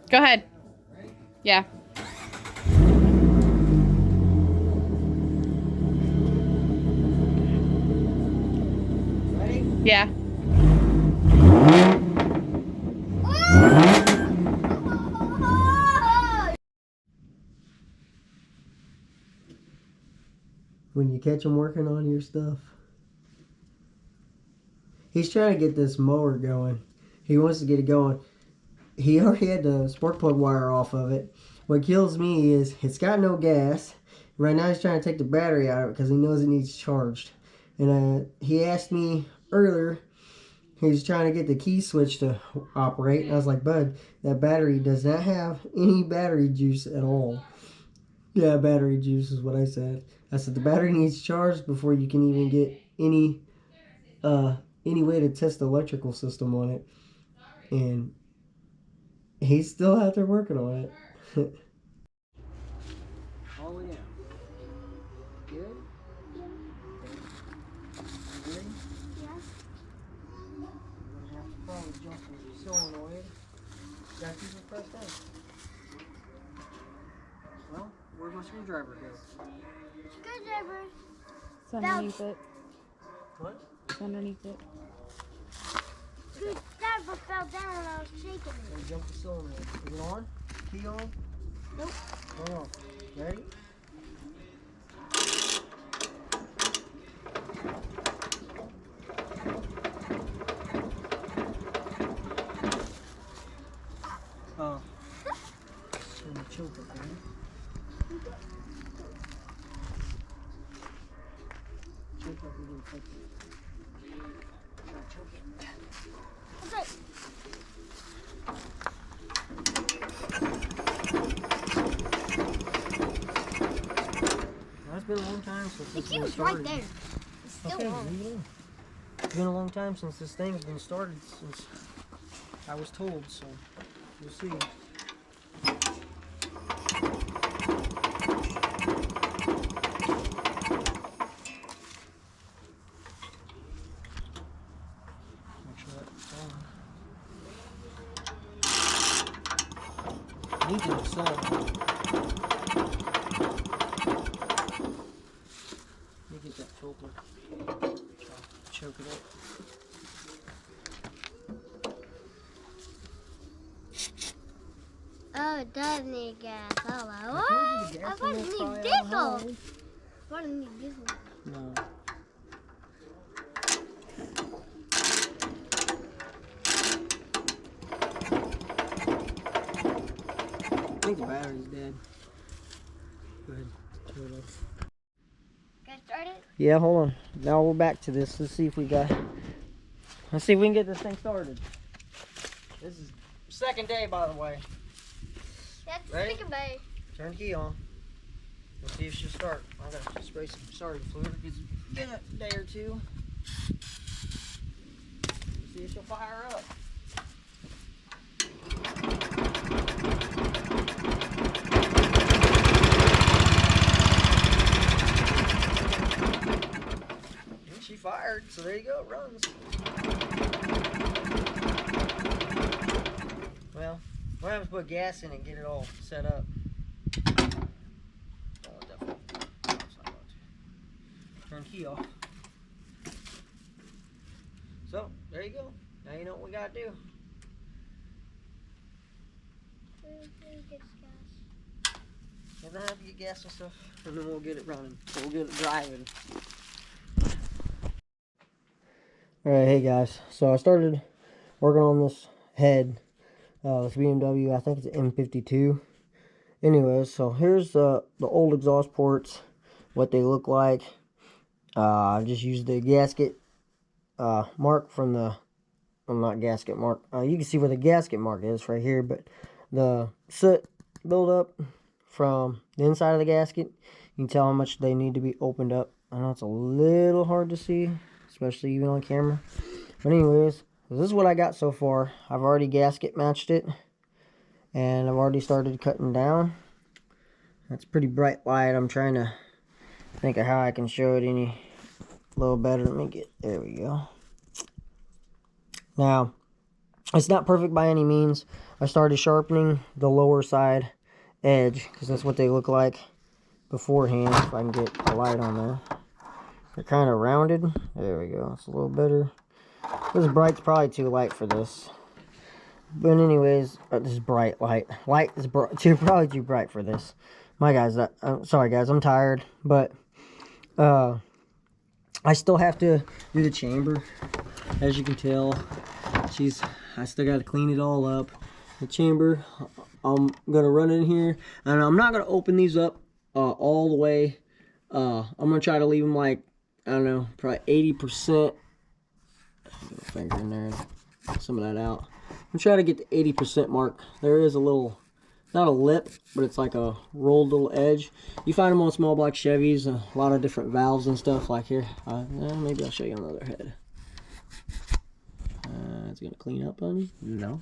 Go ahead. Yeah. Ready? Yeah. When you catch him working on your stuff. He's trying to get this mower going. He wants to get it going. He already had the spark plug wire off of it. What kills me is it's got no gas. Right now he's trying to take the battery out of it because he knows it needs charged. And he asked me earlier, he was trying to get the key switch to operate. And I was like, bud, that battery does not have any battery juice at all. Yeah, battery juice is what I said. I said the battery needs charged before you can even get any way to test the electrical system on it. And he's still out there working on it. Oh yeah. Good? Yeah. You ready? Yeah. You're gonna have to probably jump the solenoid. Gotta keep it pressed in. Well, where'd my screwdriver go? Screwdriver. It's underneath it. What? It's underneath it. Screwdriver fell down when I was shaking it. Gotta jump the solenoid. Is it on? Key on? Nope. Hold on. Ready? Oh. It's gonna choke it, man. Choke up a little quicker. Choke it. Okay. Well, it's been a long time since The this key thing was right started. there. It's still Okay, on. leave it in. It's been a long time since this thing's been started, since I was told, so we'll see. Make sure that's on. I need to accelerate. Let me get that filter. Choke it up. Oh, it does need gas. Oh, I what? told you the I gas thought in it this needed probably diesel. out high. I thought it needed diesel. No. I think the battery's dead. Go ahead. Turn it off. Get started? Yeah, hold on. Now we're back to this. Let's see if we can get this thing started. This is second day, by the way. That's Ready? Stick Bay. Turn the key on. Let's see if she'll start. I gotta spray some starting fluid because it's been a day or two. See if she'll fire up. And she fired, so there you go, it runs. Well, we're gonna have to put gas in and get it all set up. Oh, definitely. It's not going to. Turn key off. So, there you go. Now you know what we gotta do. We're gonna have to get gas and stuff, and then we'll get it running. So we'll get it driving. Alright, hey guys. So I started working on this head. This BMW, I think it's an M52. Anyways, so here's the old exhaust ports, what they look like. I just used the gasket mark from the, well, not gasket mark. You can see where the gasket mark is right here, but the soot buildup from the inside of the gasket, you can tell how much they need to be opened up. I know it's a little hard to see, especially even on camera. But anyways, this is what I got so far. I've already gasket matched it, and I've already started cutting down. That's pretty bright light. I'm trying to think of how I can show it any a little better. Let me get, there we go. Now, It's not perfect by any means. I started sharpening the lower side edge because that's what they look like beforehand. If I can get a light on there. They're kind of rounded. There we go. It's a little better. This bright's probably too light for this. But anyways, this is bright light. Light is probably too bright for this. My guys, sorry guys, I'm tired. But I still have to do the chamber. As you can tell, I still got to clean it all up. The chamber, I'm gonna run in here, and I'm not gonna open these up all the way. I'm gonna try to leave them like, I don't know, probably 80%. Get a finger in there, get some of that out. I'm trying to get the 80% mark. There is a little, not a lip, but it's like a rolled little edge. You find them on small block Chevys, a lot of different valves and stuff like here. Maybe I'll show you another head. It's gonna clean up on you? No.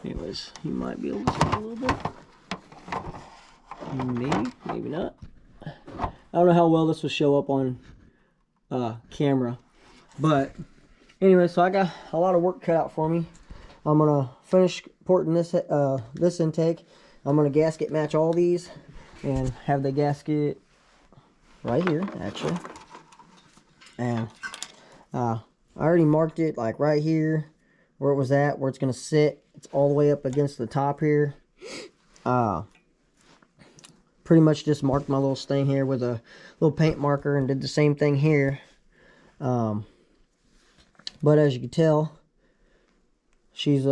Anyways, you might be able to see a little bit. Maybe, maybe not. I don't know how well this will show up on camera, but anyway, so I got a lot of work cut out for me. I'm gonna finish porting this this intake. I'm gonna gasket match all these and have the gasket right here, actually. And I already marked it like right here where it was at, where it's gonna sit. It's all the way up against the top here. Pretty much just marked my little stain here with a little paint marker and did the same thing here. But as you can tell, she's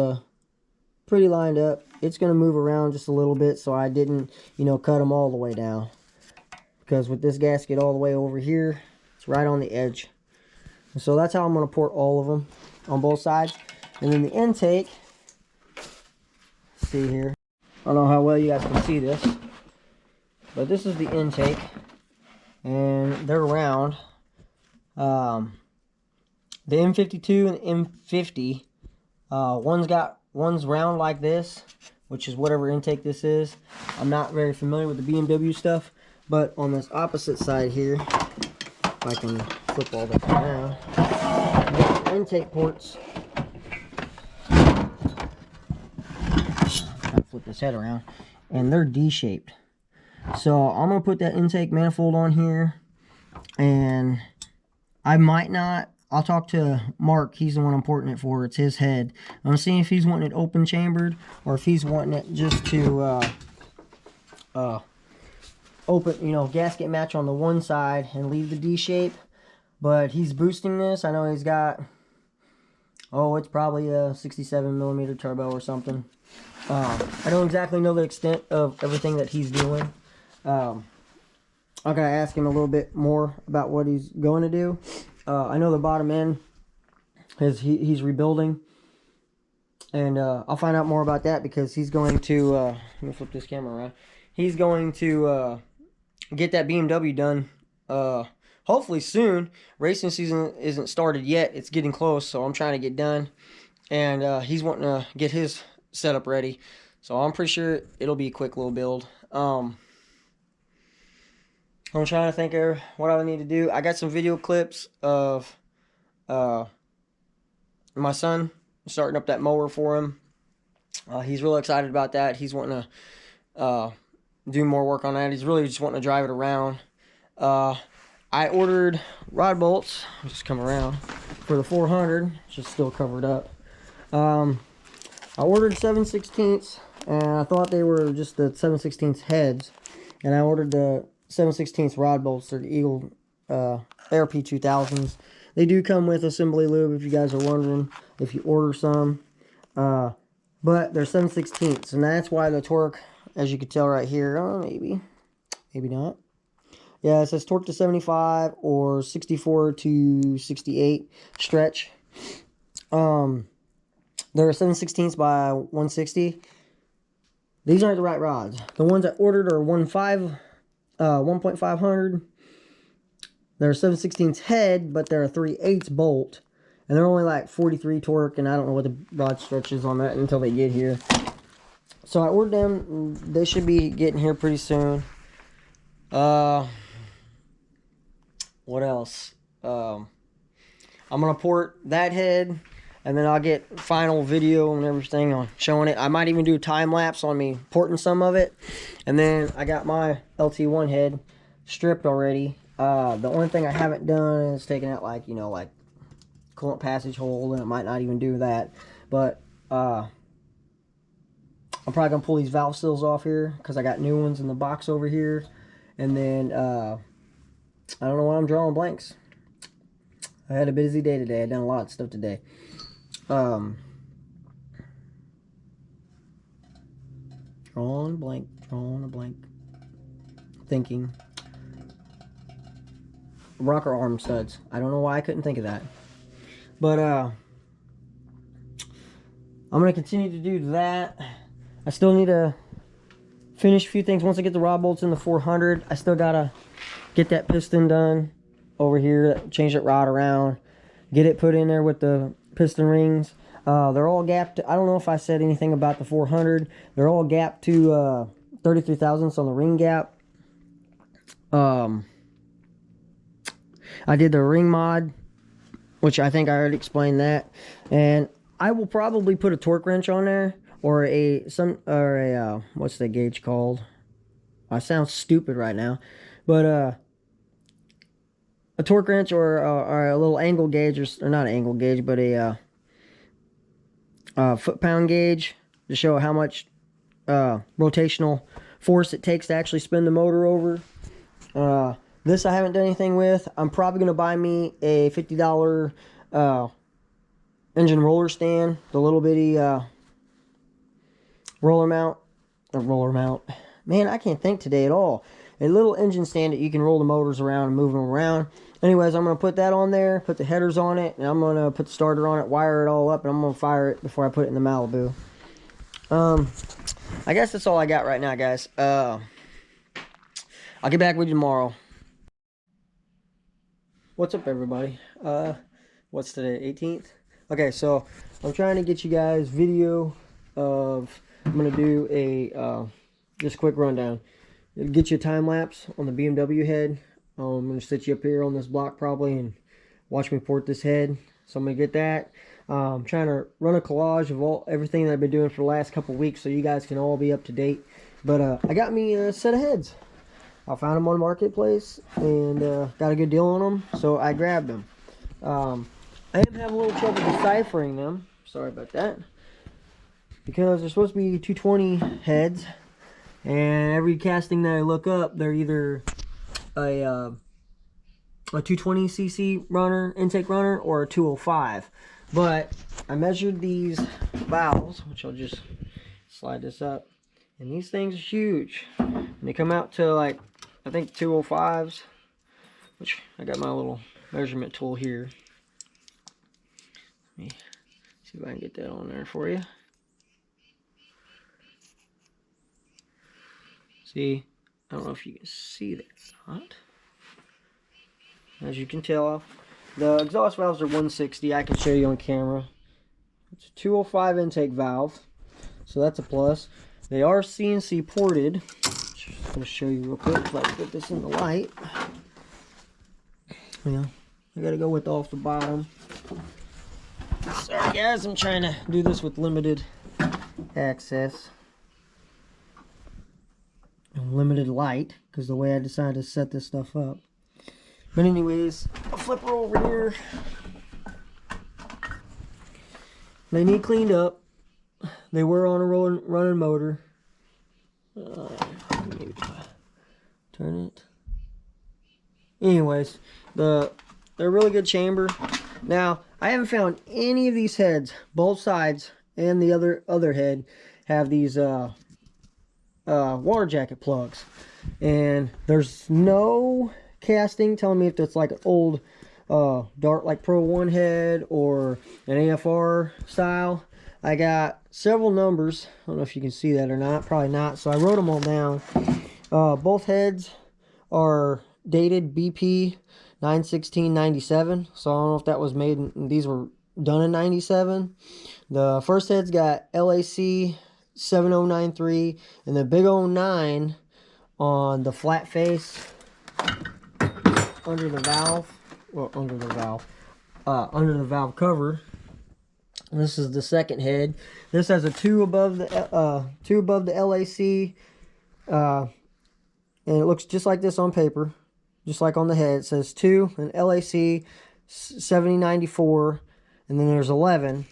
pretty lined up. It's going to move around just a little bit, so I didn't, cut them all the way down. Because with this gasket all the way over here, it's right on the edge. And so that's how I'm going to port all of them on both sides. And then the intake, see here. I don't know how well you guys can see this, but this is the intake, and they're round. The M52 and the M50, one's round like this, which is whatever intake this is. I'm not very familiar with the BMW stuff, but on this opposite side here, if I can flip all that around, the intake ports. Flip this head around, and they're D-shaped. So I'm gonna put that intake manifold on here, and I might not. I'll talk to Mark. He's the one I'm porting it for. It's his head. I'm seeing if he's wanting it open chambered or if he's wanting it just to open, gasket match on the one side and leave the D shape. But he's boosting this. I know he's got, it's probably a 67mm turbo or something. I don't exactly know the extent of everything that he's doing. I gotta ask him a little bit more about what he's going to do. I know the bottom end he's rebuilding, and I'll find out more about that because he's going to let me flip this camera around. He's going to get that BMW done hopefully soon. Racing season isn't started yet. It's getting close, so I'm trying to get done, and he's wanting to get his setup ready, so I'm pretty sure it'll be a quick little build. I'm trying to think of what I would need to do. I got some video clips of my son starting up that mower for him. He's really excited about that. He's wanting to do more work on that. He's really just wanting to drive it around. I ordered rod bolts. I'll just come around for the 400. It's just still covered up. I ordered 7/16, and I thought they were just the 7/16 heads, and I ordered the 7/16 rod bolts. They're the Eagle ARP 2000s. They do come with assembly lube if you guys are wondering if you order some, but they're 7/16, and that's why the torque, as you can tell right here, maybe not. Yeah, it says torque to 75 or 64 to 68 stretch. They're 7/16 by 160. These aren't the right rods. The ones I ordered are 1.500. They're a 7/16 head, but they're a 3/8 bolt. And they're only like 43 torque, and I don't know what the rod stretch is on that until they get here. So I ordered them. They should be getting here pretty soon. What else? I'm going to port that head. and then I'll get final video and everything on showing it. I might even do a time lapse on me porting some of it. And then I got my LT1 head stripped already. The only thing I haven't done is taking out, like, you know, like coolant passage hole, and it might not even do that. But I'm probably gonna pull these valve seals off here because I got new ones in the box over here. And then I don't know why I'm drawing blanks. I had a busy day today. I've done a lot of stuff today. Drawing a blank. Thinking. Rocker arm studs. I don't know why I couldn't think of that. But I'm going to continue to do that. I still need to finish a few things. Once I get the rod bolts in the 400, I still got to get that piston done over here. Change that rod around. Get it put in there with the piston rings. They're all gapped. I don't know if I said anything about the 400. They're all gapped to 33 thousandths on the ring gap. I did the ring mod, which I think I already explained that. And I will probably put a torque wrench on there, or what's the gauge called? I sound stupid right now, but a torque wrench or a little angle gauge, or not an angle gauge, but a foot-pound gauge to show how much rotational force it takes to actually spin the motor over. This I haven't done anything with. I'm probably going to buy me a $50 engine roller stand, the little bitty roller mount. Man, I can't think today at all. A little engine stand that you can roll the motors around and move them around. Anyways, I'm going to put that on there, put the headers on it, and I'm going to put the starter on it, wire it all up, and I'm going to fire it before I put it in the Malibu. I guess that's all I got right now, guys. I'll get back with you tomorrow. What's up, everybody? What's today, 18th? Okay, so I'm trying to get you guys video of, I'm going to do a just quick rundown. It'll get you a time lapse on the BMW head. I'm going to sit you up here on this block probably and watch me port this head. So I'm going to get that. I'm trying to run a collage of everything that I've been doing for the last couple weeks so you guys can all be up to date. But I got me a set of heads. I found them on Marketplace and got a good deal on them, so I grabbed them. I am having a little trouble deciphering them. Sorry about that. Because they're supposed to be 220 heads, and every casting that I look up, they're either a 220cc runner, intake runner, or a 205. But I measured these valves, which I'll just slide this up, and these things are huge. And they come out to, like, I think 205s, which I got my little measurement tool here. Let me see if I can get that on there for you. See, I don't know if you can see that or not. As you can tell, the exhaust valves are 160. I can show you on camera. It's a 205 intake valve, so that's a plus. They are CNC ported. I'm going to show you real quick if I can get this in the light. Yeah, I got to go with off the bottom. Sorry guys, I'm trying to do this with limited access and limited light because the way I decided to set this stuff up. But anyways, I'll flip her over here. They need cleaned up. They were on a running motor. Maybe turn it. Anyways, they're a really good chamber. Now, I haven't found any of these heads, both sides and the other head, have these water jacket plugs. And there's no casting telling me if it's like an old Dart like Pro 1 head or an AFR style. I got several numbers. I don't know if you can see that or not. Probably not. So I wrote them all down. Both heads are dated BP 9/16/97. So I don't know if that was made. These were done in 97. The first head's got LAC 7093 and the big 09 on the flat face under the valve. Well, under the valve cover. This is the second head. This has a two above the LAC, and it looks just like this on paper, just like on the head. It says 2 and LAC 7094, and then there's 11.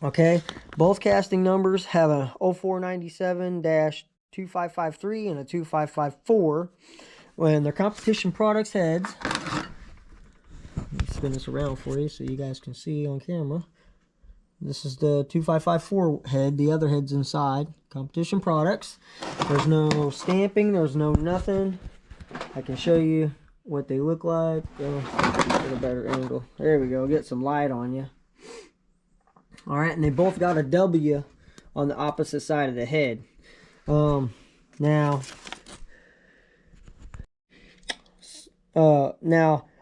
Okay, both casting numbers have a 0497-2553 and a 2554. When they're competition products heads, let me spin this around for you so you guys can see on camera. This is the 2554 head. The other head's inside. Competition products. There's no stamping. There's no nothing. I can show you what they look like. Get a better angle. There we go. Get some light on you. Alright, and they both got a W on the opposite side of the head. Now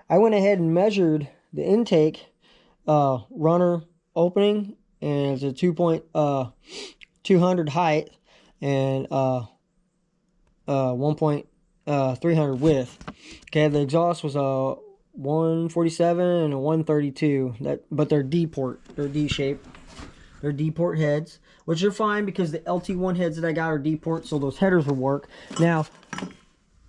I went ahead and measured the intake runner opening, and it's a 200 height and 1.300 width. Okay, the exhaust was a 147 and a 132. But they're D-port. They're D-shaped. They're D-port heads, which are fine because the LT1 heads that I got are D-port, so those headers will work. Now,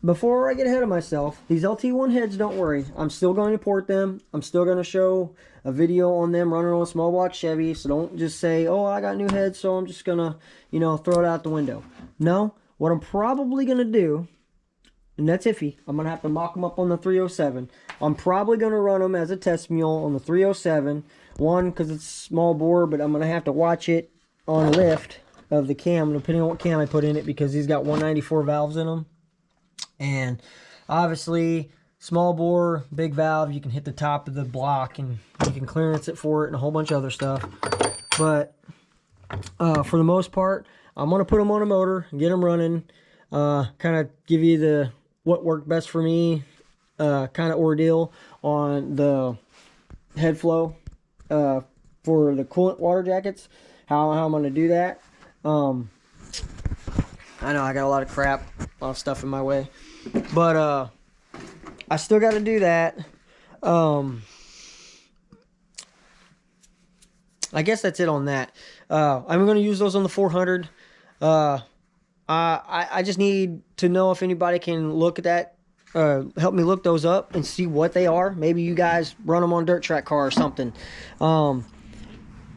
before I get ahead of myself, these LT1 heads, don't worry. I'm still going to port them. I'm still going to show a video on them running on a small block Chevy. So don't just say, oh, I got new heads, so I'm just going to, throw it out the window. No, what I'm probably going to do, and that's iffy, I'm going to have to mock them up on the 307. I'm probably going to run them as a test mule on the 307. One, because it's small bore, but I'm going to have to watch it on lift of the cam, depending on what cam I put in it, because these got 194 valves in them. And obviously, small bore, big valve, you can hit the top of the block and you can clearance it for it and a whole bunch of other stuff. But for the most part, I'm going to put them on a motor and get them running. Kind of give you what worked best for me kind of ordeal on the head flow for the coolant water jackets. How I'm going to do that. I know I got a lot of crap, a lot of stuff in my way. But I still got to do that. I guess that's it on that. I'm going to use those on the 400. I just need to know if anybody can look at that, help me look those up and see what they are. Maybe you guys run them on dirt track car or something.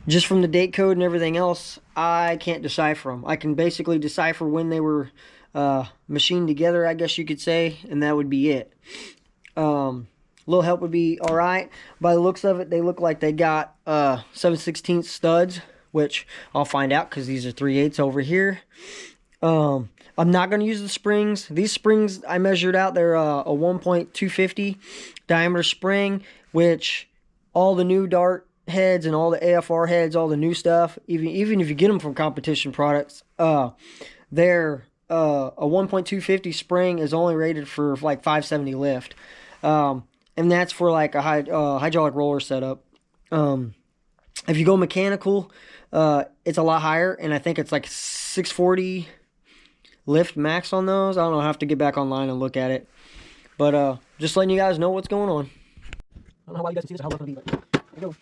Just from the date code and everything else, I can't decipher them. I can basically decipher when they were machined together, I guess you could say, and that would be it. Little help would be alright. By the looks of it, they look like they got 7/16 studs, which I'll find out because these are 3/8 over here. I'm not going to use the springs. These springs I measured out, they're a 1.250 diameter spring, which all the new Dart heads and all the AFR heads, all the new stuff, even if you get them from competition products, they're a 1.250 spring is only rated for like 570 lift, and that's for like a hydraulic roller setup. If you go mechanical, it's a lot higher, and I think it's like 640 lift max on those. I don't know, I have to get back online and look at it, but just letting you guys know what's going on. I don't know how you guys can see this or how it's going to be, but here we go.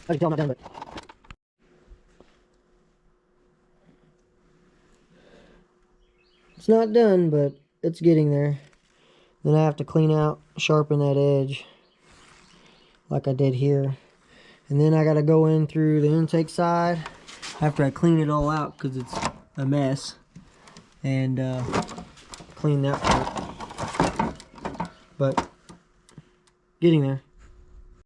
I can tell I'm not done, but it's not done, but it's getting there. Then I have to clean out, sharpen that edge like I did here. And then I got to go in through the intake side after I clean it all out because it's a mess. And clean that part. But getting there.